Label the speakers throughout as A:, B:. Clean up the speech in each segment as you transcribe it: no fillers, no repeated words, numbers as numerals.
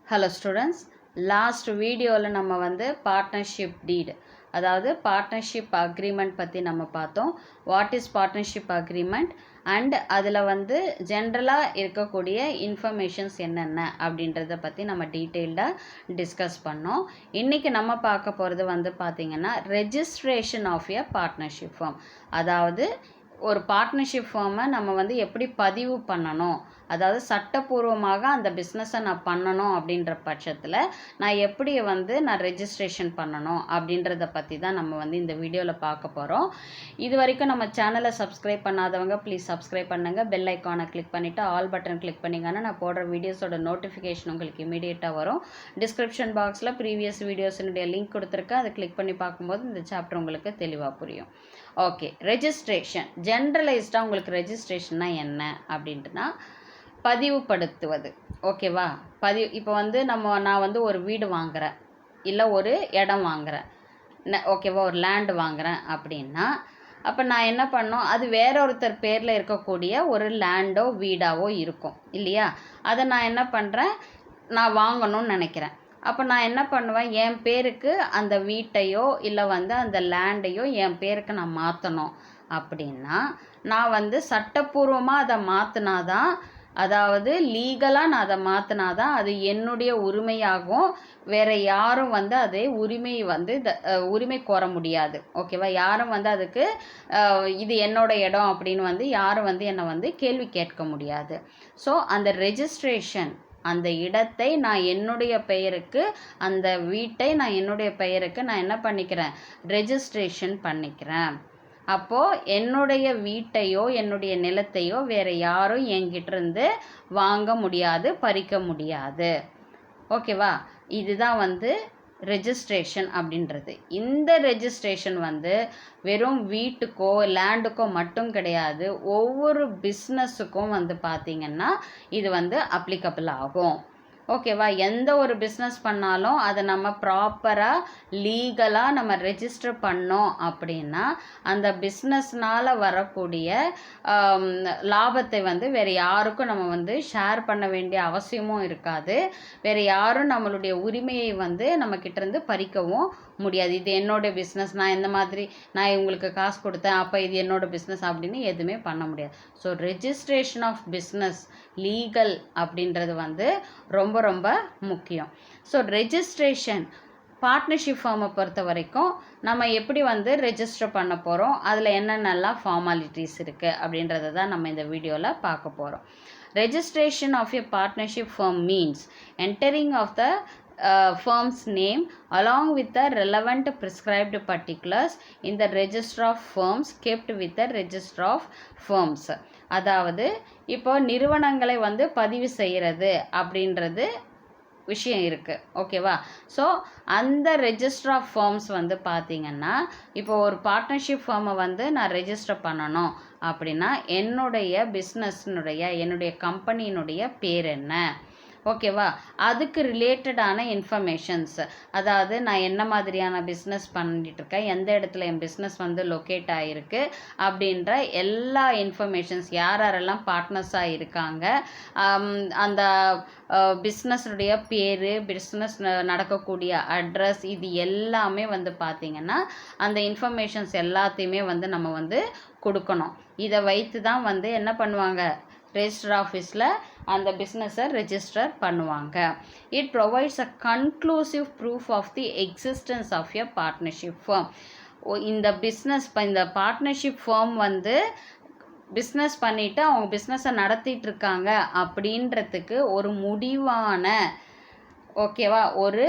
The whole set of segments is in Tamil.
A: ஹலோ ஸ்டூடெண்ட்ஸ், லாஸ்ட் வீடியோவில் நம்ம வந்து பார்ட்னர்ஷிப் டீட், அதாவது பார்ட்னர்ஷிப் அக்ரிமெண்ட் பற்றி நம்ம பார்த்தோம். What is partnership agreement and அதில் வந்து ஜென்ரலாக இருக்கக்கூடிய இன்ஃபர்மேஷன்ஸ் என்னென்ன அப்படின்றத பற்றி நம்ம டீட்டெயில்டாக டிஸ்கஸ் பண்ணோம். இன்றைக்கி நம்ம பார்க்க போகிறது வந்து பார்த்திங்கன்னா registration of a partnership firm. அதாவது ஒரு பார்ட்னர்ஷிப் ஃபார்மை நம்ம வந்து எப்படி பதிவு பண்ணணும், அதாவது சட்டப்பூர்வமாக அந்த பிஸ்னஸை நான் பண்ணணும் அப்படின்ற பட்சத்தில் நான் எப்படி வந்து நான் ரெஜிஸ்ட்ரேஷன் பண்ணணும் அப்படின்றத பற்றி தான் நம்ம வந்து இந்த வீடியோவில் பார்க்க போகிறோம். இது வரைக்கும் நம்ம சேனலை சப்ஸ்கிரைப் பண்ணாதவங்க ப்ளீஸ் சப்ஸ்கிரைப் பண்ணுங்கள். பெல் ஐக்கானை கிளிக் பண்ணிவிட்டு ஆல் பட்டன் கிளிக் பண்ணிங்கன்னா நான் போடுற வீடியோஸோட நோட்டிஃபிகேஷன் உங்களுக்கு இமீடியட்டாக வரும். டிஸ்கிரிப்ஷன் பாக்ஸில் ப்ரீவியஸ் வீடியோஸினுடைய லிங்க் கொடுத்துருக்கேன், அதை கிளிக் பண்ணி பார்க்கும்போது இந்த சாப்டர் உங்களுக்கு தெளிவாக புரியும். ஓகே, ரெஜிஸ்ட்ரேஷன் ஜென்ரலைஸ்டாக உங்களுக்கு ரெஜிஸ்ட்ரேஷன்னா என்ன அப்படின்ட்டுனா பதிவுபடுத்துவது. ஓகேவா, இப்போ வந்து நான் வந்து ஒரு வீடு வாங்குகிறேன், இல்லை ஒரு இடம் வாங்குகிறேன், ஓகேவா, ஒரு லேண்டு வாங்குகிறேன் அப்படின்னா அப்போ நான் என்ன பண்ணோம், அது வேற ஒருத்தர் பேரில் இருக்கக்கூடிய ஒரு லேண்டோ வீடாவோ இருக்கும் இல்லையா. அதை நான் என்ன பண்ணுறேன், நான் வாங்கணும்னு நினைக்கிறேன். அப்போ நான் என்ன பண்ணுவேன், என் பேருக்கு அந்த வீட்டையோ இல்லை வந்து அந்த லேண்டையோ என் பேருக்கு நான் மாற்றணும் அப்படின்னா நான் வந்து சட்டப்பூர்வமாக அதை மாற்றினாதான், அதாவது லீகலாக நான் அதை மாற்றினாதான் அது என்னுடைய உரிமையாகும். வேறு யாரும் வந்து அதை உரிமை கோர முடியாது. ஓகேவா, யாரும் வந்து அதுக்கு இது என்னோட இடம் அப்படின்னு வந்து யாரும் வந்து என்னை வந்து கேள்வி கேட்க முடியாது. ஸோ அந்த ரெஜிஸ்ட்ரேஷன், அந்த இடத்தை நான் என்னுடைய பெயருக்கு, அந்த வீட்டை நான் என்னுடைய பெயருக்கு நான் என்ன பண்ணிக்கிறேன், ரெஜிஸ்ட்ரேஷன் பண்ணிக்கிறேன். அப்போது என்னுடைய வீட்டையோ என்னுடைய நிலத்தையோ வேறு யாரும் என்கிட்டருந்து வாங்க முடியாது, பறிக்க முடியாது. ஓகேவா, இதுதான் வந்து ரெஜிஸ்ட்ரேஷன் அப்படின்றது. இந்த ரெஜிஸ்ட்ரேஷன் வந்து வெறும் வீட்டுக்கோ லேண்டுக்கோ மட்டும் கிடையாது, ஒவ்வொரு பிஸ்னஸுக்கும் வந்து பார்த்திங்கன்னா இது வந்து அப்ளிகபிள் ஆகும். ஓகேவா, எந்த ஒரு பிஸ்னஸ் பண்ணாலும் அதை நம்ம ப்ராப்பராக லீகலாக நம்ம ரெஜிஸ்டர் பண்ணோம் அப்படின்னா அந்த பிஸ்னஸ்னால் வரக்கூடிய லாபத்தை வந்து வேறு யாருக்கும் நம்ம வந்து ஷேர் பண்ண வேண்டிய அவசியமும் இருக்காது. வேறு யாரும் நம்மளுடைய உரிமையை வந்து நம்மக்கிட்டேருந்து பறிக்கவும் முடியாது. இது என்னோட பிஸ்னஸ், நான் இவங்களுக்கு காசு கொடுத்தேன், அப்போ இது என்னோட பிஸ்னஸ் அப்படின்னு எதுவுமே பண்ண முடியாது. So registration of business, legal அப்படின்றது வந்து ரொம்ப ரொம்ப முக்கியம். ஸோ ரெஜிஸ்ட்ரேஷன் பார்ட்னர்ஷிப் ஃபார்மை பொறுத்த வரைக்கும் நம்ம எப்படி வந்து ரெஜிஸ்டர் பண்ண போகிறோம், அதில் என்னென்னலாம் ஃபார்மாலிட்டிஸ் இருக்குது அப்படின்றத தான் நம்ம இந்த வீடியோவில் பார்க்க போகிறோம். Registration of a partnership firm means entering of the firm's name along with the relevant prescribed particulars in the register of firms kept with the register of firms. அதாவது இப்போ நிறுவனங்களை வந்து பதிவு செய்கிறது அப்படின்றது விஷயம் இருக்குது. ஓகேவா, ஸோ அந்த ரெஜிஸ்டர் ஆஃப் ஃபார்ம்ஸ் வந்து பார்த்திங்கன்னா இப்போ ஒரு பார்ட்னர்ஷிப் ஃபார்மை வந்து நான் ரெஜிஸ்டர் பண்ணணும் அப்படின்னா என்னுடைய பிஸ்னஸ்னுடைய, என்னுடைய கம்பெனியினுடைய பேர் என்ன, ஓகேவா, அதுக்கு ரிலேட்டடான இன்ஃபர்மேஷன்ஸ், அதாவது நான் என்ன மாதிரியான பிஸ்னஸ் பண்ணிகிட்ருக்கேன், எந்த இடத்துல என் பிஸ்னஸ் வந்து லொக்கேட் ஆகிருக்கு அப்படின்ற எல்லா இன்ஃபர்மேஷன்ஸ், யாரெல்லாம் பார்ட்னர்ஸாக இருக்காங்க, அந்த பிஸ்னஸுடைய பேர், பிஸ்னஸ் நடக்கக்கூடிய அட்ரஸ், இது எல்லாமே வந்து பார்த்திங்கன்னா அந்த இன்ஃபர்மேஷன்ஸ் எல்லாத்தையுமே வந்து நம்ம வந்து கொடுக்கணும். இதை வைத்து தான் வந்து என்ன பண்ணுவாங்க, ரெஜிஸ்டர் ஆஃபீஸில் அந்த பிஸ்னஸை ரெஜிஸ்டர் பண்ணுவாங்க. It provides a conclusive proof of the existence of a partnership firm. இந்த பார்ட்னர்ஷிப் ஃபார்ம் வந்து பிஸ்னஸ் பண்ணிவிட்டு அவங்க பிஸ்னஸை நடத்திட்டு இருக்காங்க அப்படின்றதுக்கு ஒரு முடிவான, ஓகேவா, ஒரு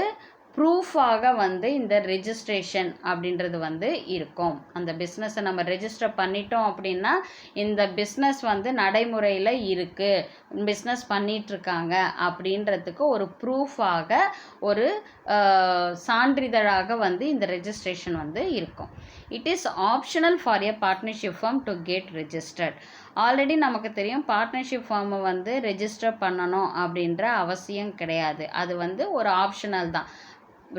A: ப்ரூஃபாக வந்து இந்த ரெஜிஸ்ட்ரேஷன் அப்படின்றது வந்து இருக்கும். அந்த பிஸ்னஸை நம்ம ரெஜிஸ்டர் பண்ணிட்டோம் அப்படின்னா இந்த பிஸ்னஸ் வந்து நடைமுறையில் இருக்குது, பிஸ்னஸ் பண்ணிகிட்ருக்காங்க அப்படின்றதுக்கு ஒரு ப்ரூஃபாக, ஒரு சான்றிதழாக வந்து இந்த ரெஜிஸ்ட்ரேஷன் வந்து இருக்கும். It is optional for a partnership firm to get registered. Already நமக்கு தெரியும் பார்ட்னர்ஷிப் ஃபார்மை வந்து ரெஜிஸ்டர் பண்ணணும் அப்படின்ற அவசியம் கிடையாது, அது வந்து ஒரு ஆப்ஷனல் தான்.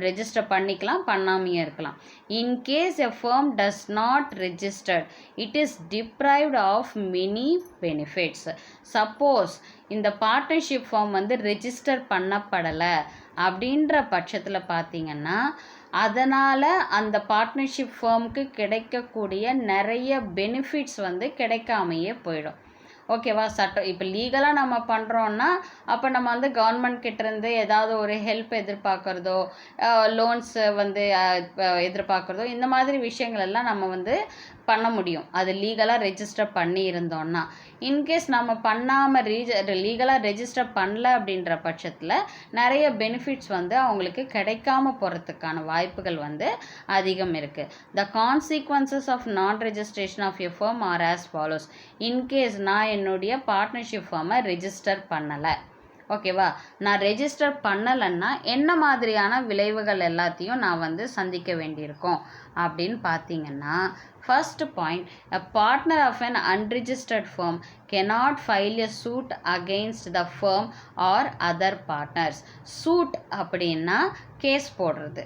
A: ரெஜிஸ்டர் பண்ணிக்கலாம், பண்ணாமையும் இருக்கலாம். In case a firm does not registered it is deprived of many benefits. Suppose இந்த பார்ட்னர்ஷிப் ஃபார்ம் வந்து ரெஜிஸ்டர் பண்ணப்படலை அப்படின்ற பட்சத்தில் பார்த்தீங்கன்னா அதனால் அந்த பார்ட்னர்ஷிப் ஃபார்முக்கு கிடைக்கக்கூடிய நிறைய பெனிஃபிட்ஸ் வந்து கிடைக்காமையே போயிடும். ஓகேவா? சட்டம் இப்போ லீகலாக நம்ம பண்ணுறோன்னா அப்போ நம்ம வந்து கவர்மெண்ட் கிட்டேருந்து ஏதாவது ஒரு ஹெல்ப் எதிர்பார்க்குறதோ, லோன்ஸ் வந்து எதிர்பார்க்குறதோ, இந்த மாதிரி விஷயங்கள் எல்லாம் நம்ம வந்து பண்ண முடியும். அது லீகலாக ரெஜிஸ்டர் பண்ணி இருந்தோன்னா. இன்கேஸ் நம்ம பண்ணாமல் லீகலாக ரெஜிஸ்டர் பண்ணல அப்படின்ற பட்சத்தில் நிறைய பெனிஃபிட்ஸ் வந்து அவங்களுக்கு கிடைக்காம போகிறதுக்கான வாய்ப்புகள் வந்து அதிகம் இருக்குது. The consequences of non registration of a firm are as follows. In case நான் என்னுடைய பார்ட்னர்ஷிப் ஃபார்மை ரெஜிஸ்டர் பண்ணலை, ஓகேவா, நான் ரெஜிஸ்டர் பண்ணலைன்னா என்ன மாதிரியான விளைவுகள் எல்லாத்தையும் நான் வந்து சந்திக்க வேண்டியிருக்கும் அப்படின்னு பார்த்தீங்கன்னா, first point, a partner of an unregistered firm cannot file a suit against the firm or other partners. suit அப்படின்னா கேஸ் போடுறது,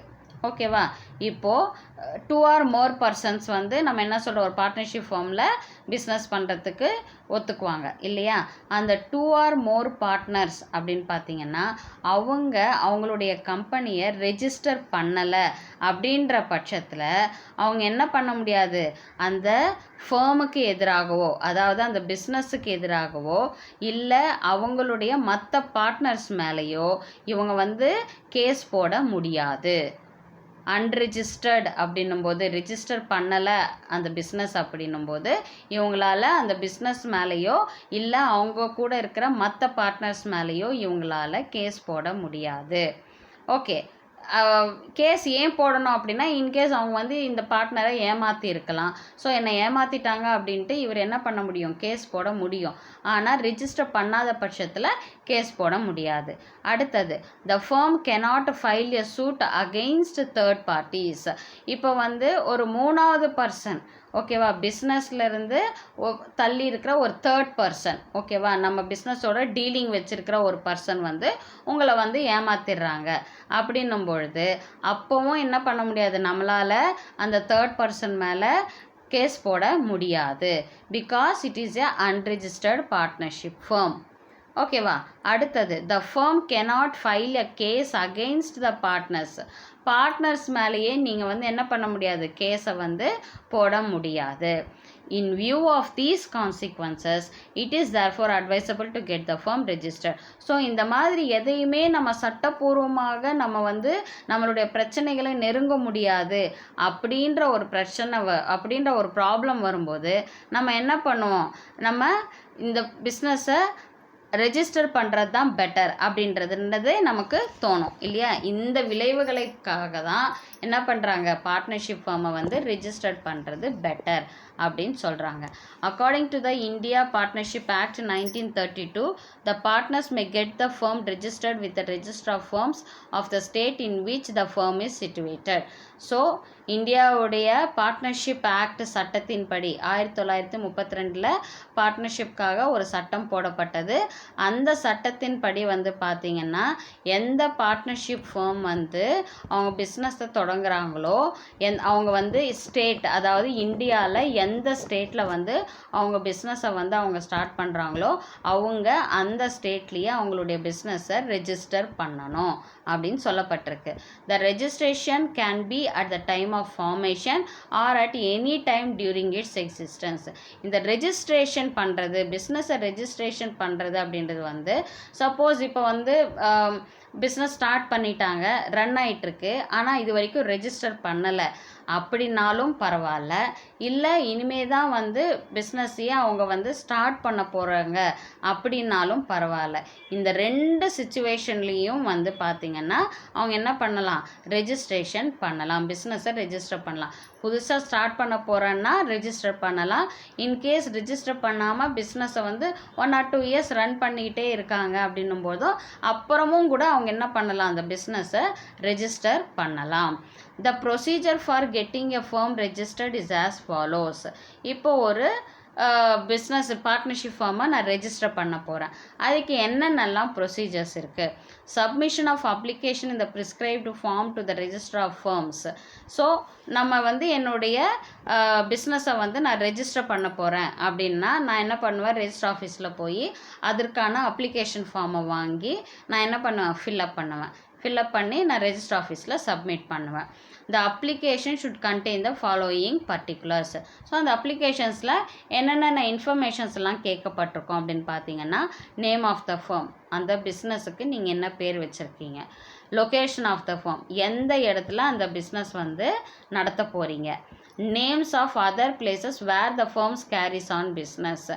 A: ஓகேவா. இப்போது 2 or more persons வந்து நம்ம என்ன சொல்கிறோம், ஒரு பார்ட்னர்ஷிப் ஃபார்மில் பிஸ்னஸ் பண்ணுறதுக்கு ஒத்துக்குவாங்க இல்லையா. அந்த 2 or more partners அப்படின்னு பார்த்தீங்கன்னா அவங்களுடைய கம்பெனியை ரெஜிஸ்டர் பண்ணலை அப்படின்ற பட்சத்தில் அவங்க என்ன பண்ண முடியாது, அந்த ஃபேமுக்கு எதிராகவோ அதாவது அந்த பிஸ்னஸுக்கு எதிராகவோ இல்லை அவங்களுடைய மற்ற பார்ட்னர்ஸ் மேலேயோ இவங்க வந்து கேஸ் போட முடியாது. அன்ரிஜிஸ்டர்டு அப்படின்னும்போது ரெஜிஸ்டர் பண்ணலை அந்த பிஸ்னஸ் அப்படின்னும்போது இவங்களால அந்த பிஸ்னஸ் மேலேயோ இல்லை அவங்க கூட இருக்கிற மற்ற பார்ட்னர்ஸ் மேலேயோ இவங்களால கேஸ் போட முடியாது. ஓகே, கேஸ் ஏன் போடணும் அப்படின்னா இன்கேஸ் அவங்க வந்து இந்த பார்ட்னரை ஏமாற்றி இருக்கலாம். ஸோ என்னை ஏமாற்றிட்டாங்க அப்படின்ட்டு இவர் என்ன பண்ண முடியும், கேஸ் போட முடியும். ஆனால் ரிஜிஸ்டர் பண்ணாத பட்சத்தில் கேஸ் போட முடியாது. அடுத்தது, the firm cannot file a suit against third parties. இப்போ வந்து ஒரு 3வது பர்சன், ஓகேவா, பிஸ்னஸ்லேருந்து தள்ளி இருக்கிற ஒரு தேர்ட் பர்சன், ஓகேவா, நம்ம பிஸ்னஸோட டீலிங் வச்சுருக்கிற ஒரு பர்சன் வந்து உங்களை வந்து ஏமாத்திடுறாங்க அப்படின்னும் பொழுது அப்போவும் என்ன பண்ண முடியாது, நம்மளால் அந்த தேர்ட் பர்சன் மேலே கேஸ் போட முடியாது. Because it is a unregistered partnership firm, ஓகேவா. அடுத்தது, the firm cannot file a case against the partners. Partners மேலேயே நீங்கள் வந்து என்ன பண்ண முடியாது, கேஸை வந்து போட முடியாது. In view of these consequences, it is therefore advisable to get the firm registered. So இந்த மாதிரி எதையுமே நம்ம சட்டப்பூர்வமாக நம்ம வந்து நம்மளுடைய பிரச்சனைகளை நெருங்க முடியாது அப்படின்ற ஒரு பிரச்சனை அப்படின்ற ஒரு ப்ராப்ளம் வரும்போது நம்ம என்ன பண்ணுவோம், நம்ம இந்த பிஸ்னஸை ரெஜிஸ்டர் பண்ணுறது தான் பெட்டர் அப்படின்றதுன்றது நமக்கு தோணும் இல்லையா. இந்த விளைவுகளுக்காக தான் என்ன பண்ணுறாங்க, பார்ட்னர்ஷிப் ஃபார்மை வந்து ரெஜிஸ்டர் பண்ணுறது பெட்டர் அப்படின்னு சொல்கிறாங்க. According to the India partnership act 1932, the partners may get the firm registered with the register of firms of the state in which the firm is situated. So இந்தியாவுடைய பார்ட்னர்ஷிப் ஆக்ட் சட்டத்தின்படி 1932 பார்ட்னர்ஷிப்காக ஒரு சட்டம் போடப்பட்டது. அந்த சட்டத்தின்படி வந்து பார்த்திங்கன்னா எந்த பார்ட்னர்ஷிப் ஃபர்ம் வந்து அவங்க பிஸ்னஸை தொடங்குறாங்களோ அவங்க வந்து ஸ்டேட், அதாவது இந்தியாவில் எந்த ஸ்டேட்டில் வந்து அவங்க பிஸ்னஸை வந்து அவங்க ஸ்டார்ட் பண்ணுறாங்களோ அவங்க அந்த ஸ்டேட்லேயே அவங்களுடைய பிஸ்னஸை ரெஜிஸ்டர் பண்ணணும் அப்படின்னு சொல்லப்பட்டிருக்கு. The registration can be at the time of formation or at any time during its existence. இந்த ரெஜிஸ்ட்ரேஷன் பண்ணுறது, பிஸ்னஸை ரெஜிஸ்ட்ரேஷன் பண்ணுறது அப்படின்றது வந்து சப்போஸ் இப்போ வந்து பிஸ்னஸ் ஸ்டார்ட் பண்ணிட்டாங்க, ரன் ஆகிட்டுருக்கு, ஆனால் இது வரைக்கும் ரெஜிஸ்டர் பண்ணலை அப்படின்னாலும் பரவாயில்ல, இல்லை இனிமே தான் வந்து பிஸ்னஸையே அவங்க வந்து ஸ்டார்ட் பண்ண போகிறாங்க அப்படின்னாலும் பரவாயில்ல. இந்த 2 சிச்சுவேஷன்லேயும் வந்து பார்த்திங்கன்னா அவங்க என்ன பண்ணலாம், ரெஜிஸ்ட்ரேஷன் பண்ணலாம், பிஸ்னஸை ரெஜிஸ்டர் பண்ணலாம். புதுசாக ஸ்டார்ட் பண்ண போகிறேன்னா ரெஜிஸ்டர் பண்ணலாம். இன்கேஸ் ரெஜிஸ்டர் பண்ணாமல் பிஸ்னஸை வந்து 1 or 2 years ரன் பண்ணிக்கிட்டே இருக்காங்க அப்படின்னும் போதும் அப்புறமும் கூட அவங்க என்ன பண்ணலாம், அந்த பிஸ்னஸை ரெஜிஸ்டர் பண்ணலாம். The procedure for getting a firm registered is as follows. இப்போ ஒரு பிஸ்னஸ் பார்ட்னர்ஷிப் ஃபார்மை நான் ரெஜிஸ்டர் பண்ண போகிறேன். அதுக்கு என்னென்னலாம் ப்ரொசீஜர்ஸ் இருக்குது. சப்மிஷன் ஆஃப் அப்ளிகேஷன் இந்த prescribed form to the register of firms. So நம்ம வந்து என்னுடைய பிஸ்னஸை வந்து நான் ரெஜிஸ்டர் பண்ண போகிறேன் அப்படின்னா நான் என்ன பண்ணுவேன், ரெஜிஸ்டர் ஆஃபீஸில் போய் அதற்கான அப்ளிகேஷன் ஃபார்மை வாங்கி நான் என்ன பண்ணுவேன், ஃபில்அப் பண்ணுவேன். ஃபில்அப் பண்ணி நான் ரெஜிஸ்டர் ஆஃபீஸில் சப்மிட் பண்ணுவேன். the application should contain the following particulars. So அந்த அப்ளிகேஷன்ஸில் என்னென்ன இன்ஃபர்மேஷன்ஸ்லாம் கேட்கப்பட்டிருக்கோம் அப்படின்னு பார்த்தீங்கன்னா, நேம் ஆஃப் த ஃபர்ம், அந்த பிஸ்னஸுக்கு நீங்கள் என்ன பேர் வச்சுருக்கீங்க, லொக்கேஷன் ஆஃப் த ஃபர்ம், எந்த இடத்துல அந்த பிஸ்னஸ் வந்து நடத்த போகிறீங்க, names of other places where the firms carries on business,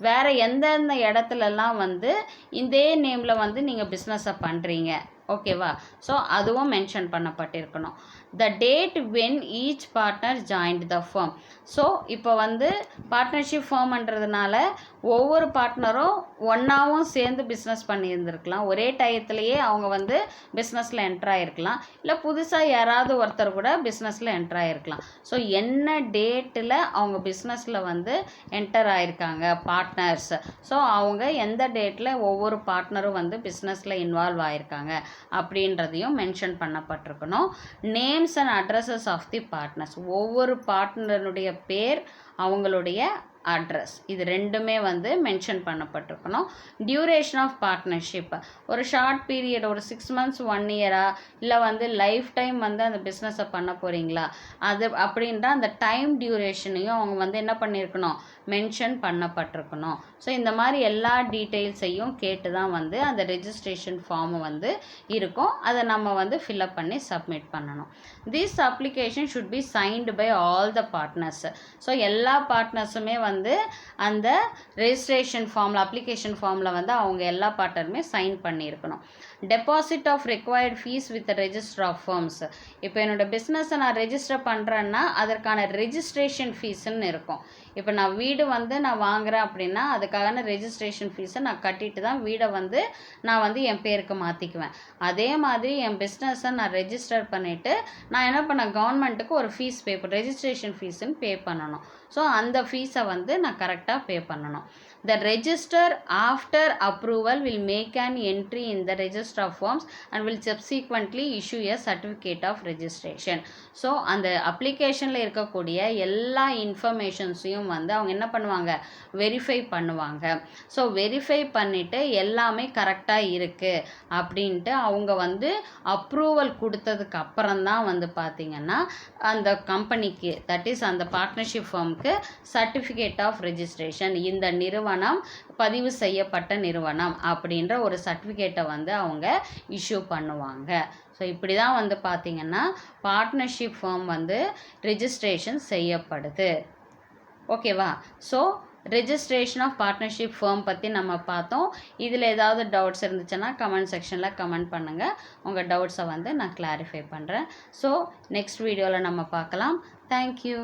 A: வேறு எந்தெந்த இடத்துலலாம் வந்து இதே நேமில் வந்து நீங்கள் பிஸ்னஸை பண்ணுறீங்க, ஓகேவா. ஸோ அதுவும் மென்ஷன் பண்ணப்பட்டிருக்கணும். The date when each partner joined the firm. So இப்போ வந்து பார்ட்னர்ஷிப் ஃபர்ம்ன்றதுனால ஒவ்வொரு பார்ட்னரும் ஒன்றாவும் சேர்ந்து பிஸ்னஸ் பண்ணியிருந்துருக்கலாம், ஒரே டயத்துலேயே அவங்க வந்து பிஸ்னஸில் என்ட்ரு ஆகிருக்கலாம், இல்லை புதுசாக யாராவது ஒருத்தர் கூட பிஸ்னஸில் என்ட்ரு ஆகிருக்கலாம். ஸோ என்ன டேட்டில் அவங்க பிஸ்னஸில் வந்து என்டர் ஆகிருக்காங்க பார்ட்னர்ஸ், ஸோ அவங்க எந்த டேட்டில் ஒவ்வொரு பார்ட்னரும் வந்து பிஸ்னஸில் இன்வால்வ் ஆகிருக்காங்க அப்படின்றதையும் மென்ஷன் பண்ணப்பட்டிருக்கணும். Names and addresses of the partners, ஒவ்வொரு பார்ட்னருடைய பேர், அவங்களுடைய அட்ரஸ், இது ரெண்டுமே வந்து மென்ஷன் பண்ணப்பட்டிருக்கணும். டியூரேஷன் ஆஃப் பார்ட்னர்ஷிப், ஒரு ஷார்ட் பீரியட், ஒரு 6 months 1 year, இல்லை வந்து லைஃப் டைம் வந்து அந்த பிஸ்னஸை பண்ண போகிறீங்களா, அது அப்படின்ற அந்த டைம் டியூரேஷனையும் அவங்க வந்து என்ன பண்ணியிருக்கணும், மென்ஷன் பண்ணப்பட்டிருக்கணும். ஸோ இந்த மாதிரி எல்லா டீட்டெயில்ஸையும் கேட்டு தான் வந்து அந்த ரெஜிஸ்ட்ரேஷன் ஃபார்ம் வந்து இருக்கும், அதை நம்ம வந்து ஃபில்அப் பண்ணி சப்மிட் பண்ணணும். This application should be signed by all the partners. So எல்லா பார்ட்னர்ஸுமே வந்து அந்த ரெஜிஸ்ட்ரேஷன் ஃபார்மில், அப்ளிகேஷன் ஃபார்மில் வந்து அவங்க எல்லா பார்ட்னருமே சைன் பண்ணியிருக்கணும். Deposit of required fee with register of firms. இப்போ என்னோடய பிஸ்னஸை நான் ரெஜிஸ்டர் பண்ணுறேன்னா அதற்கான ரெஜிஸ்ட்ரேஷன் ஃபீஸுன்னு இருக்கும். இப்போ நான் வீடு வந்து நான் வாங்குகிறேன் அப்படின்னா அதுக்கான ரெஜிஸ்ட்ரேஷன் ஃபீஸை நான் கட்டிட்டு தான் வீடை வந்து நான் வந்து என் பேருக்கு மாற்றிக்குவேன். அதே மாதிரி என் பிஸ்னஸை நான் ரெஜிஸ்டர் பண்ணிவிட்டு நான் என்ன பண்ணேன், கவர்மெண்ட்டுக்கு ஒரு ஃபீஸ் ரெஜிஸ்ட்ரேஷன் ஃபீஸுன்னு பே பண்ணணும். ஸோ அந்த ஃபீஸை வந்து நான் கரெக்டாக பே பண்ணணும். The register after approval will make an entry in the register of firms and will subsequently issue a certificate of registration. So அந்த அப்ளிகேஷனில் இருக்கக்கூடிய எல்லா இன்ஃபர்மேஷன்ஸையும் வந்து அவங்க என்ன பண்ணுவாங்க, வெரிஃபை பண்ணுவாங்க. ஸோ வெரிஃபை பண்ணிவிட்டு எல்லாமே கரெக்டாக இருக்குது அப்படின்ட்டு அவங்க வந்து அப்ரூவல் கொடுத்ததுக்கு அப்புறம்தான் வந்து பார்த்திங்கன்னா அந்த கம்பெனிக்கு, தட் இஸ் அந்த பார்ட்னர்ஷிப் ஃபார்முக்கு சர்டிஃபிகேட் ஆஃப் ரெஜிஸ்ட்ரேஷன், இந்த நிறுவனம் பதிவு செய்யப்பட்ட நிறுவனம் அப்படின்ற ஒரு சர்டிஃபிகேட்டை வந்து அவங்க இஷ்யூ பண்ணுவாங்க. ஸோ இப்படி தான் வந்து பார்த்திங்கன்னா பார்ட்னர்ஷிப் ஃபார்ம் வந்து ரெஜிஸ்ட்ரேஷன் செய்யப்படுது, ஓகேவா. So registration of partnership firm பற்றி நம்ம பார்த்தோம். இதில் ஏதாவது டவுட்ஸ் இருந்துச்சுன்னா கமெண்ட் செக்ஷனில் கமெண்ட் பண்ணுங்கள், உங்கள் டவுட்ஸை வந்து நான் கிளாரிஃபை பண்ணுறேன். ஸோ நெக்ஸ்ட் வீடியோவில் நம்ம பார்க்கலாம். தேங்க்யூ.